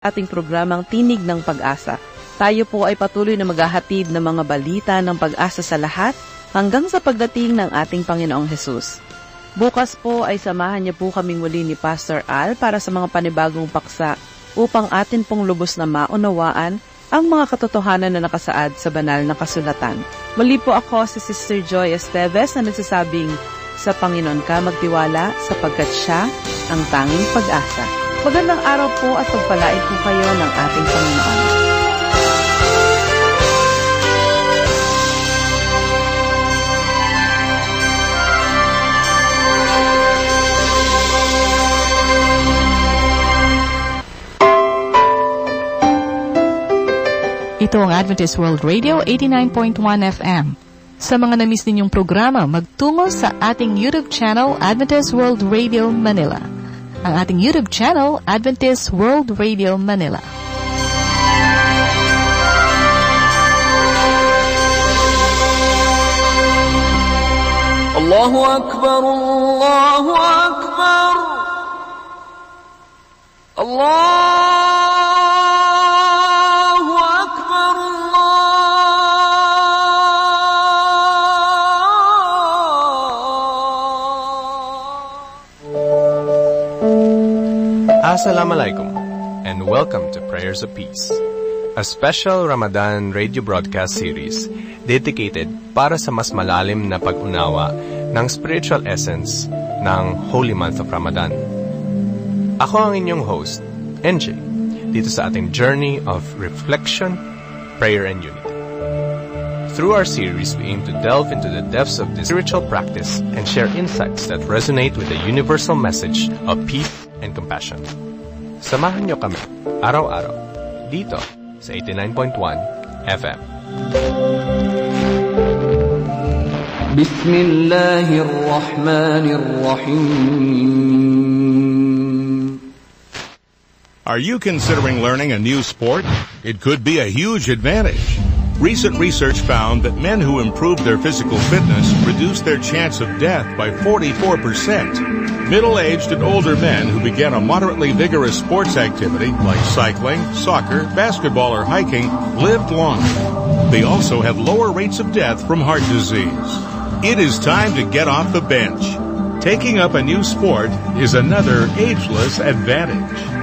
ating programang Tinig ng Pag-asa. Tayo po ay patuloy na maghahatid ng mga balita ng pag-asa sa lahat hanggang sa pagdating ng ating Panginoong Hesus. Bukas po ay samahan niyo po kaming muli ni Pastor Al para sa mga panibagong paksa upang atin pong lubos na maunawaan ang mga katotohanan na nakasaad sa banal na kasulatan. Muli po ako si Sister Joy Esteves na nagsasabing, sa Panginoon ka magtiwala sapagkat Siya ang tanging pag-asa. Magandang araw po at pagpalain po kayo ng ating Panginoon. Ito ang Adventist World Radio 89.1 FM. Sa mga na-miss ninyong programa, magtungo sa ating YouTube channel, Adventist World Radio Manila. Ang ating YouTube channel, Adventist World Radio Manila. Allahu Akbar, Allahu Akbar, Allah. Assalamualaikum and welcome to Prayers of Peace, a special Ramadan radio broadcast series dedicated para sa mas malalim na pag-unawa ng spiritual essence ng Holy Month of Ramadan. Ako ang inyong host, NJ, dito sa ating journey of reflection, prayer, and unity. Through our series, we aim to delve into the depths of this spiritual practice and share insights that resonate with the universal message of peace and compassion. Samahan niyo kami araw-araw dito sa 89.1 FM. Bismillahirrahmanirrahim. Are you considering learning a new sport? It could be a huge advantage. Recent research found that men who improved their physical fitness reduced their chance of death by 44%. Middle-aged and older men who began a moderately vigorous sports activity like cycling, soccer, basketball, or hiking lived longer. They also have lower rates of death from heart disease. It is time to get off the bench. Taking up a new sport is another ageless advantage.